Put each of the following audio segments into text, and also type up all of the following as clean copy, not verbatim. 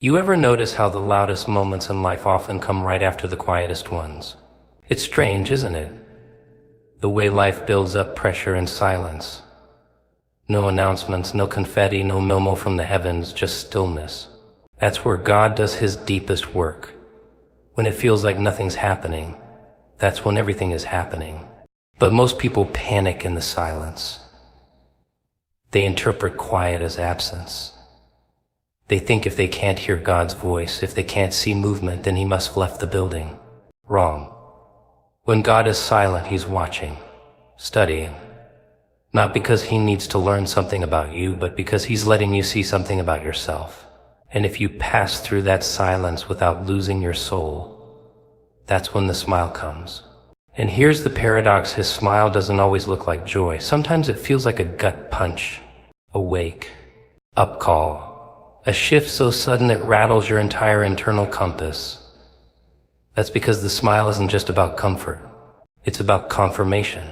You ever notice how the loudest moments in life often come right after the quietest ones? It's strange, isn't it? The way life builds up pressure and silence. No announcements, no confetti, no memo from the heavens, just stillness. That's where God does his deepest work. When it feels like nothing's happening, that's when everything is happening. But most people panic in the silence. They interpret quiet as absence. They think if they can't hear God's voice, if they can't see movement, then he must have left the building. Wrong. When God is silent, he's watching, studying. Not because he needs to learn something about you, but because he's letting you see something about yourself. And if you pass through that silence without losing your soul, that's when the smile comes. And here's the paradox: his smile doesn't always look like joy. Sometimes it feels like a gut punch, a wake, up call, a shift so sudden it rattles your entire internal compass. That's because the smile isn't just about comfort. It's about confirmation.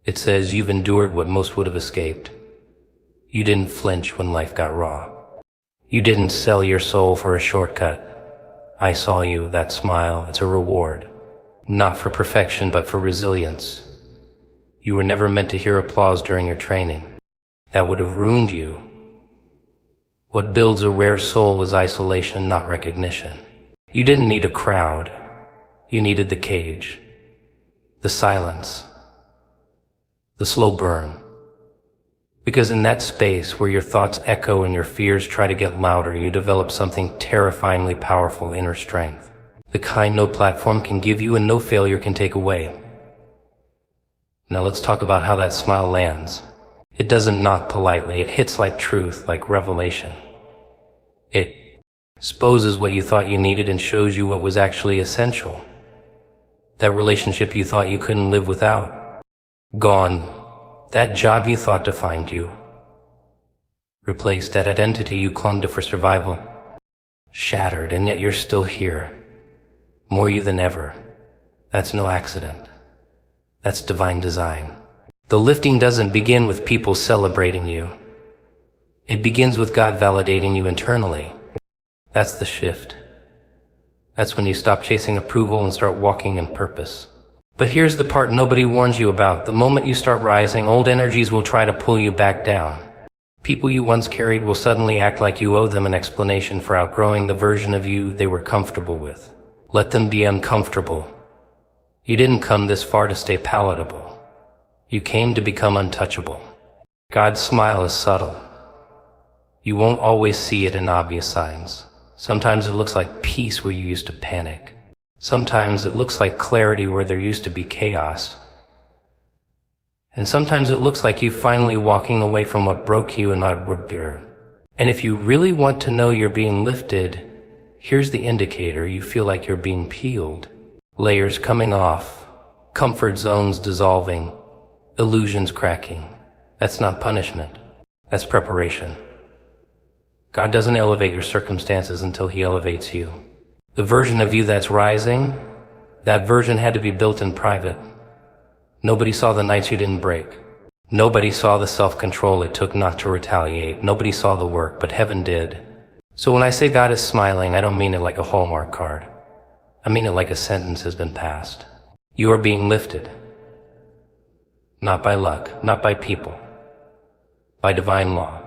It says you've endured what most would have escaped. You didn't flinch when life got raw. You didn't sell your soul for a shortcut. I saw you. That smile, it's a reward. Not for perfection, but for resilience. You were never meant to hear applause during your training. That would have ruined you. What builds a rare soul is isolation, not recognition. You didn't need a crowd. You needed the cage, the silence, the slow burn. Because in that space where your thoughts echo and your fears try to get louder, you develop something terrifyingly powerful: inner strength. The kind no platform can give you and no failure can take away. Now let's talk about how that smile lands. It doesn't knock politely. It hits like truth, like revelation. It exposes what you thought you needed and shows you what was actually essential. That relationship you thought you couldn't live without, gone. That job you thought defined you, replaced. That identity you clung to for survival, shattered, and yet you're still here. More you than ever. That's no accident. That's divine design. The lifting doesn't begin with people celebrating you. It begins with God validating you internally. That's the shift. That's when you stop chasing approval and start walking in purpose. But here's the part nobody warns you about. The moment you start rising, old energies will try to pull you back down. People you once carried will suddenly act like you owe them an explanation for outgrowing the version of you they were comfortable with. Let them be uncomfortable. You didn't come this far to stay palatable. You came to become untouchable. God's smile is subtle. You won't always see it in obvious signs. Sometimes it looks like peace where you used to panic. Sometimes it looks like clarity where there used to be chaos. And sometimes it looks like you finally walking away from what broke you and not repair. And if you really want to know you're being lifted, here's the indicator: you feel like you're being peeled. Layers coming off, comfort zones dissolving, illusions cracking. That's not punishment. That's preparation. God doesn't elevate your circumstances until he elevates you. The version of you that's rising, that version had to be built in private. Nobody saw the nights you didn't break. Nobody saw the self-control it took not to retaliate. Nobody saw the work, but heaven did. So when I say God is smiling, I don't mean it like a Hallmark card. I mean it like a sentence has been passed. You are being lifted. Not by luck, not by people, by divine law.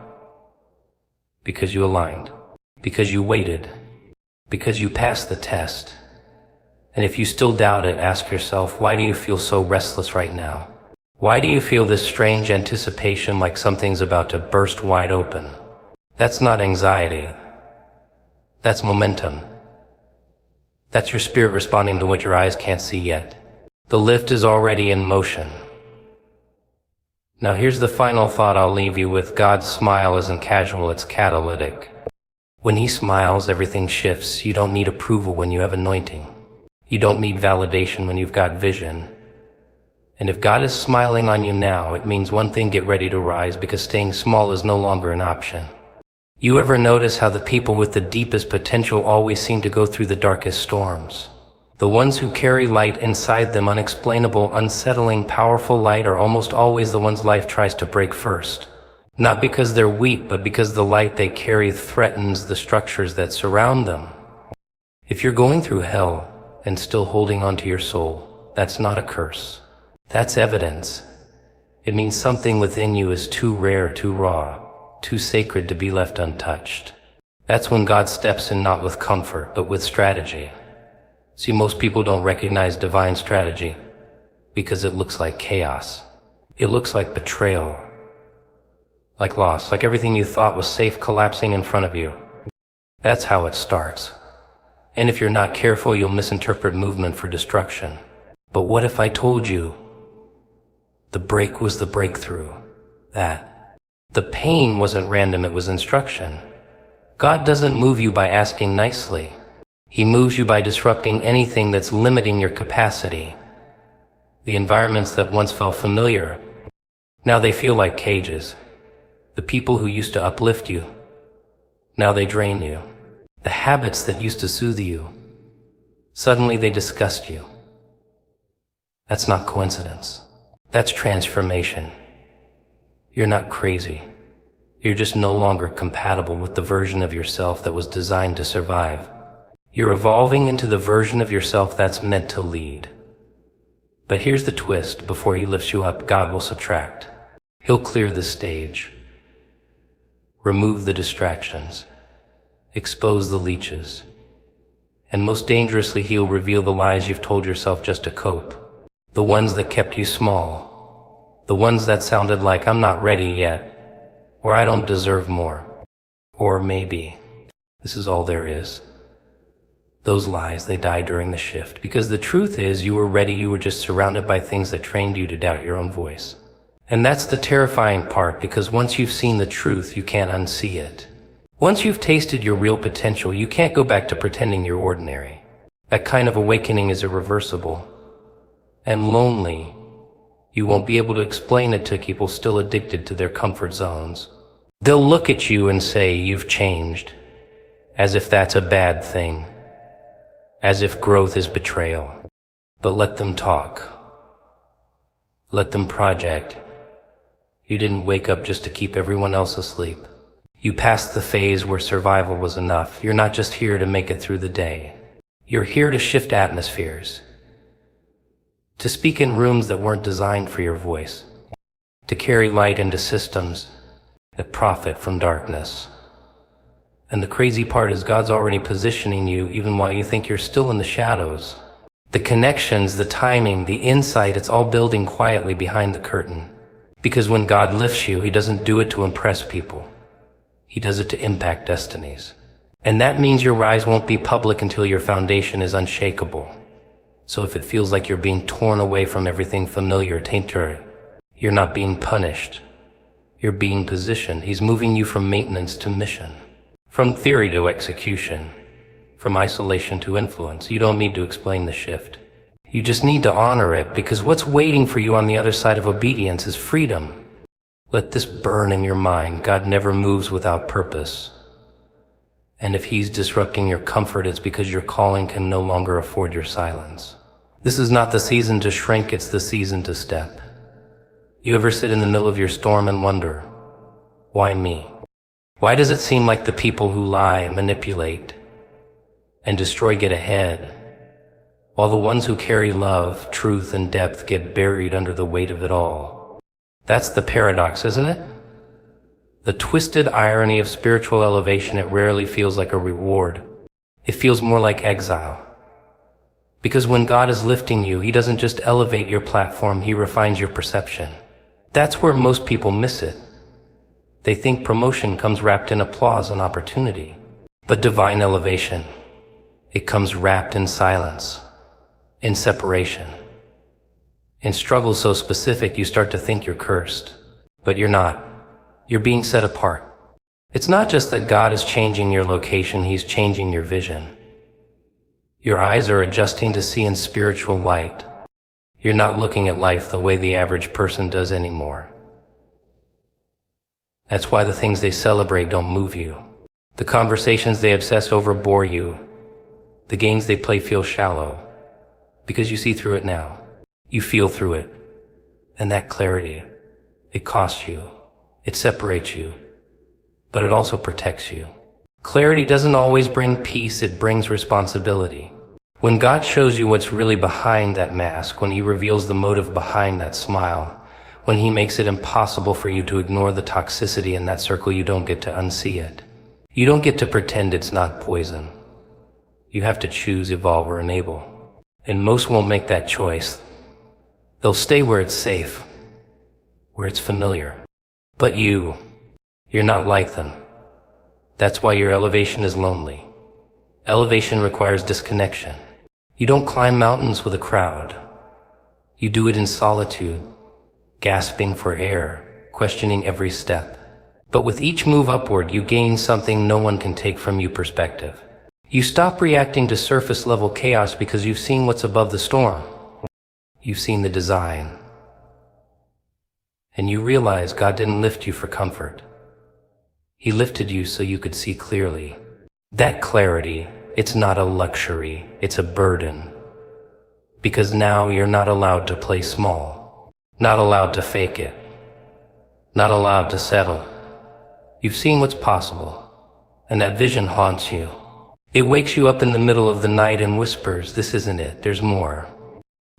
Because you aligned, because you waited, because you passed the test. And if you still doubt it, ask yourself, why do you feel so restless right now? Why do you feel this strange anticipation like something's about to burst wide open? That's not anxiety. That's momentum. That's your spirit responding to what your eyes can't see yet. The lift is already in motion. Now here's the final thought I'll leave you with. God's smile isn't casual, it's catalytic. When he smiles, everything shifts. You don't need approval when you have anointing. You don't need validation when you've got vision. And if God is smiling on you now, it means one thing: get ready to rise, because staying small is no longer an option. You ever notice how the people with the deepest potential always seem to go through the darkest storms? The ones who carry light inside them, unexplainable, unsettling, powerful light, are almost always the ones life tries to break first. Not because they're weak, but because the light they carry threatens the structures that surround them. If you're going through hell and still holding on to your soul, that's not a curse. That's evidence. It means something within you is too rare, too raw, too sacred to be left untouched. That's when God steps in, not with comfort, but with strategy. See, most people don't recognize divine strategy because it looks like chaos. It looks like betrayal, like loss, like everything you thought was safe collapsing in front of you. That's how it starts. And if you're not careful, you'll misinterpret movement for destruction. But what if I told you the break was the breakthrough? That the pain wasn't random, it was instruction. God doesn't move you by asking nicely. He moves you by disrupting anything that's limiting your capacity. The environments that once felt familiar, now they feel like cages. The people who used to uplift you, now they drain you. The habits that used to soothe you, suddenly they disgust you. That's not coincidence. That's transformation. You're not crazy. You're just no longer compatible with the version of yourself that was designed to survive. You're evolving into the version of yourself that's meant to lead. But here's the twist: before he lifts you up, God will subtract. He'll clear the stage, remove the distractions, expose the leeches, and most dangerously, he'll reveal the lies you've told yourself just to cope. The ones that kept you small, the ones that sounded like "I'm not ready yet," or "I don't deserve more," or "maybe this is all there is." Those lies, they die during the shift, because the truth is you were ready. You were just surrounded by things that trained you to doubt your own voice. And that's the terrifying part, because once you've seen the truth, you can't unsee it. Once you've tasted your real potential, you can't go back to pretending you're ordinary. That kind of awakening is irreversible and lonely. You won't be able to explain it to people still addicted to their comfort zones. They'll look at you and say, "You've changed," as if that's a bad thing, as if growth is betrayal. But let them talk. Let them project. You didn't wake up just to keep everyone else asleep. You passed the phase where survival was enough. You're not just here to make it through the day. You're here to shift atmospheres, to speak in rooms that weren't designed for your voice, to carry light into systems that profit from darkness. And the crazy part is God's already positioning you even while you think you're still in the shadows. The connections, the timing, the insight, it's all building quietly behind the curtain. Because when God lifts you, he doesn't do it to impress people. He does it to impact destinies. And that means your rise won't be public until your foundation is unshakable. So if it feels like you're being torn away from everything familiar, tainted, you're not being punished. You're being positioned. He's moving you from maintenance to mission, from theory to execution, from isolation to influence. You don't need to explain the shift. You just need to honor it, because what's waiting for you on the other side of obedience is freedom. Let this burn in your mind. God never moves without purpose. And if he's disrupting your comfort, it's because your calling can no longer afford your silence. This is not the season to shrink, it's the season to step. You ever sit in the middle of your storm and wonder, why me? Why does it seem like the people who lie, manipulate, and destroy get ahead, while the ones who carry love, truth, and depth get buried under the weight of it all? That's the paradox, isn't it? The twisted irony of spiritual elevation. It rarely feels like a reward. It feels more like exile. Because when God is lifting you, he doesn't just elevate your platform, he refines your perception. That's where most people miss it. They think promotion comes wrapped in applause and opportunity. But divine elevation, it comes wrapped in silence, in separation, in struggles so specific you start to think you're cursed. But you're not. You're being set apart. It's not just that God is changing your location, he's changing your vision. Your eyes are adjusting to see in spiritual light. You're not looking at life the way the average person does anymore. That's why the things they celebrate don't move you. The conversations they obsess over bore you. The games they play feel shallow. Because you see through it now. You feel through it. And that clarity, it costs you. It separates you, but it also protects you. Clarity doesn't always bring peace, it brings responsibility. When God shows you what's really behind that mask, when He reveals the motive behind that smile, when He makes it impossible for you to ignore the toxicity in that circle, you don't get to unsee it. You don't get to pretend it's not poison. You have to choose, evolve, or enable. And most won't make that choice. They'll stay where it's safe, where it's familiar. But you're not like them. That's why your elevation is lonely. Elevation requires disconnection. You don't climb mountains with a crowd. You do it in solitude, gasping for air, questioning every step. But with each move upward, you gain something no one can take from you: perspective. You stop reacting to surface-level chaos because you've seen what's above the storm. You've seen the design. And you realize God didn't lift you for comfort. He lifted you so you could see clearly. That clarity, it's not a luxury, it's a burden. Because now you're not allowed to play small, not allowed to fake it, not allowed to settle. You've seen what's possible, and that vision haunts you. It wakes you up in the middle of the night and whispers, "This isn't it, there's more."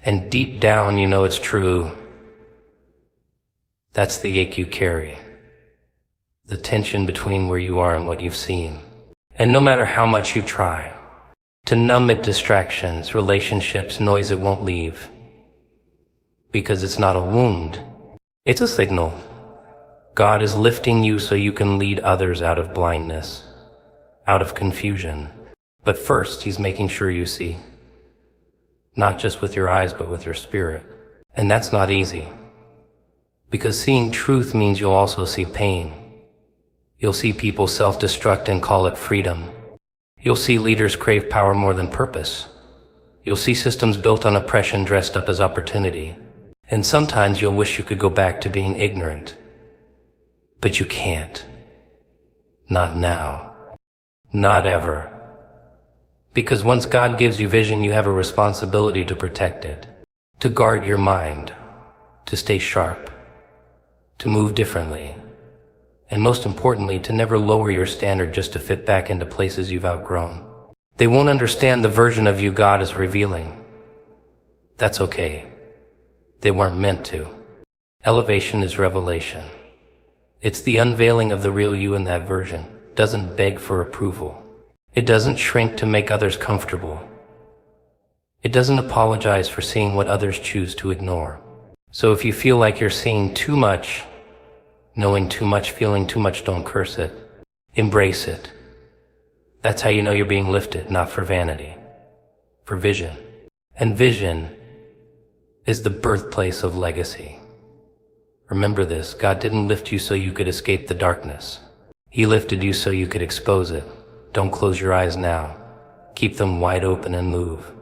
And deep down you know it's true. That's the ache you carry. The tension between where you are and what you've seen. And no matter how much you try to numb it, distractions, relationships, noise, it won't leave. Because it's not a wound, it's a signal. God is lifting you so you can lead others out of blindness, out of confusion. But first, He's making sure you see. Not just with your eyes, but with your spirit. And that's not easy. Because seeing truth means you'll also see pain. You'll see people self-destruct and call it freedom. You'll see leaders crave power more than purpose. You'll see systems built on oppression dressed up as opportunity. And sometimes you'll wish you could go back to being ignorant. But you can't. Not now. Not ever. Because once God gives you vision, you have a responsibility to protect it, to guard your mind, to stay sharp, to move differently, and most importantly, to never lower your standard just to fit back into places you've outgrown. They won't understand the version of you God is revealing. That's okay. They weren't meant to. Elevation is revelation. It's the unveiling of the real you in that version. It doesn't beg for approval. It doesn't shrink to make others comfortable. It doesn't apologize for seeing what others choose to ignore. So if you feel like you're seeing too much, knowing too much, feeling too much, don't curse it. Embrace it. That's how you know you're being lifted, not for vanity, for vision. And vision is the birthplace of legacy. Remember this, God didn't lift you so you could escape the darkness. He lifted you so you could expose it. Don't close your eyes now. Keep them wide open and move.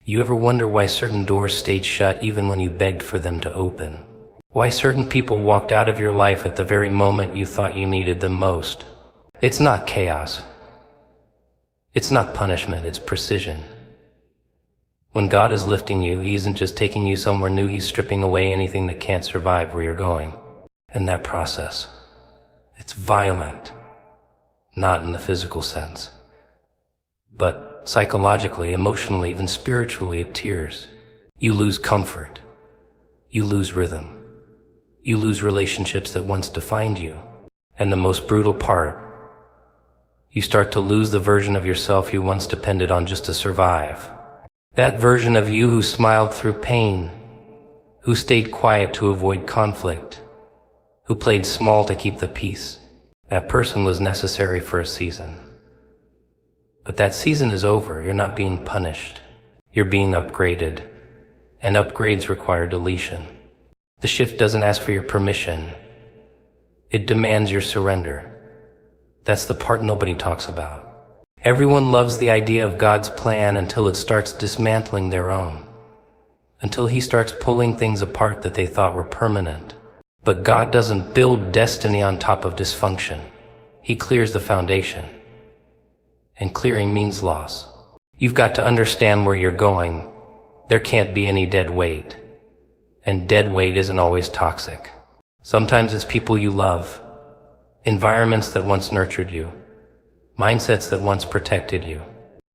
You ever wonder why certain doors stayed shut even when you begged for them to open? Why certain people walked out of your life at the very moment you thought you needed them most? It's not chaos. It's not punishment, it's precision. When God is lifting you, He isn't just taking you somewhere new, He's stripping away anything that can't survive where you're going. And that process, it's violent. Not in the physical sense, but psychologically, emotionally, even spiritually, it tears. You lose comfort. You lose rhythm. You lose relationships that once defined you. And the most brutal part, you start to lose the version of yourself you once depended on just to survive. That version of you who smiled through pain, who stayed quiet to avoid conflict, who played small to keep the peace. That person was necessary for a season. But that season is over. You're not being punished. You're being upgraded. And upgrades require deletion. The shift doesn't ask for your permission. It demands your surrender. That's the part nobody talks about. Everyone loves the idea of God's plan until it starts dismantling their own. Until He starts pulling things apart that they thought were permanent. But God doesn't build destiny on top of dysfunction. He clears the foundation. And clearing means loss. You've got to understand where you're going. There can't be any dead weight. And dead weight isn't always toxic. Sometimes it's people you love, environments that once nurtured you, mindsets that once protected you.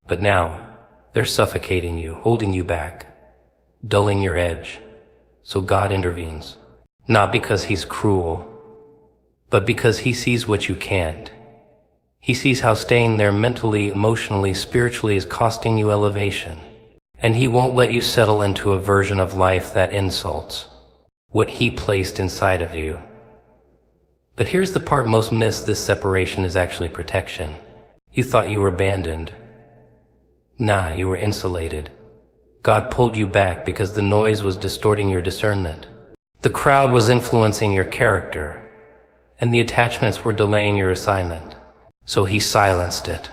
But now, they're suffocating you, holding you back, dulling your edge. So God intervenes, not because he's cruel, but because he sees what you can't. He sees how staying there mentally, emotionally, spiritually is costing you elevation. And he won't let you settle into a version of life that insults what he placed inside of you. But here's the part most miss: this separation is actually protection. You thought you were abandoned. Nah, you were insulated. God pulled you back because the noise was distorting your discernment. The crowd was influencing your character, and the attachments were delaying your assignment. So he silenced it.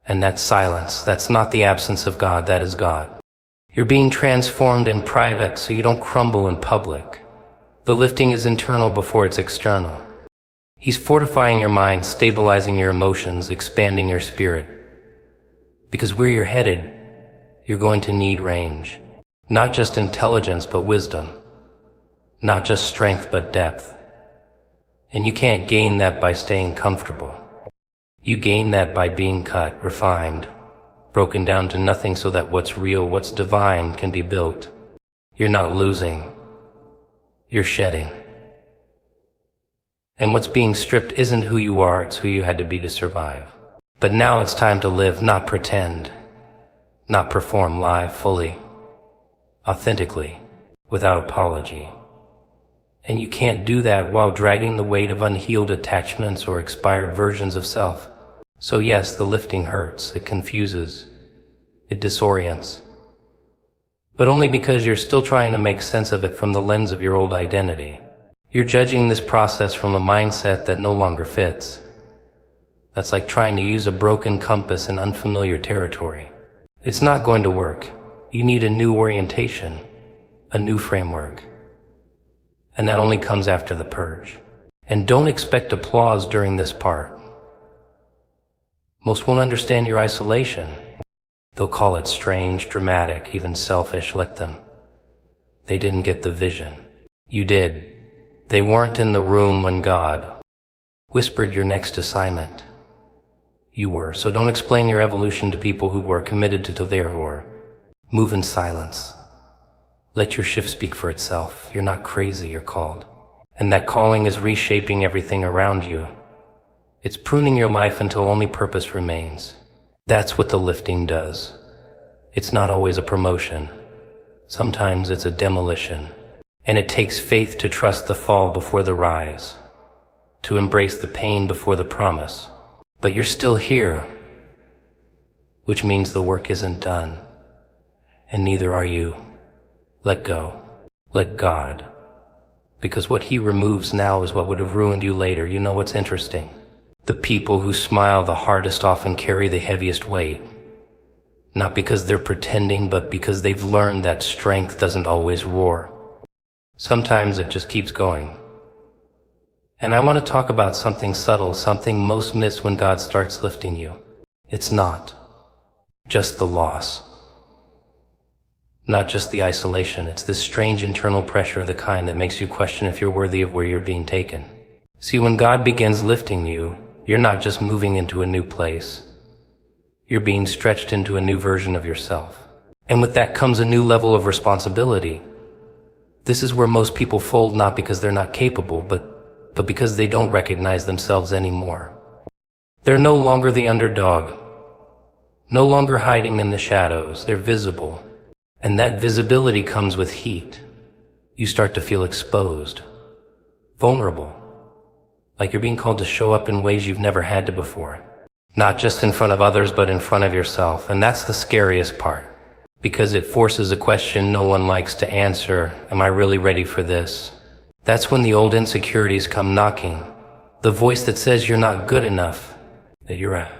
And that silence, that's not the absence of God, that is God. You're being transformed in private so you don't crumble in public. The lifting is internal before it's external. He's fortifying your mind, stabilizing your emotions, expanding your spirit. Because where you're headed, you're going to need range. Not just intelligence, but wisdom. Not just strength, but depth. And you can't gain that by staying comfortable. You gain that by being cut, refined, broken down to nothing so that what's real, what's divine can be built. You're not losing. You're shedding. And what's being stripped isn't who you are, it's who you had to be to survive. But now it's time to live, not pretend, not perform live fully, authentically, without apology. And you can't do that while dragging the weight of unhealed attachments or expired versions of self. So yes, the lifting hurts, it confuses, it disorients. But only because you're still trying to make sense of it from the lens of your old identity. You're judging this process from a mindset that no longer fits. That's like trying to use a broken compass in unfamiliar territory. It's not going to work. You need a new orientation, a new framework. And that only comes after the purge. And don't expect applause during this part. Most won't understand your isolation. They'll call it strange, dramatic, even selfish. Let them. They didn't get the vision. You did. They weren't in the room when God whispered your next assignment. You were. So don't explain your evolution to people who were committed to their war. Move in silence. Let your shift speak for itself. You're not crazy, you're called. And that calling is reshaping everything around you. It's pruning your life until only purpose remains. That's what the lifting does. It's not always a promotion. Sometimes it's a demolition. And it takes faith to trust the fall before the rise, to embrace the pain before the promise. But you're still here, which means the work isn't done. And neither are you. Let go. Let God. Because what he removes now is what would have ruined you later. You know what's interesting? The people who smile the hardest often carry the heaviest weight. Not because they're pretending, but because they've learned that strength doesn't always roar. Sometimes it just keeps going. And I want to talk about something subtle, something most miss when God starts lifting you. It's not just the loss. Not just the isolation. It's this strange internal pressure, the kind that makes you question if you're worthy of where you're being taken. See, when God begins lifting you, you're not just moving into a new place. You're being stretched into a new version of yourself. And with that comes a new level of responsibility. This is where most people fold, not because they're not capable, but because they don't recognize themselves anymore. They're no longer the underdog, no longer hiding in the shadows. They're visible. And that visibility comes with heat. You start to feel exposed, vulnerable, like you're being called to show up in ways you've never had to before. Not just in front of others, but in front of yourself. And that's the scariest part. Because it forces a question no one likes to answer. Am I really ready for this? That's when the old insecurities come knocking. The voice that says you're not good enough, that you're a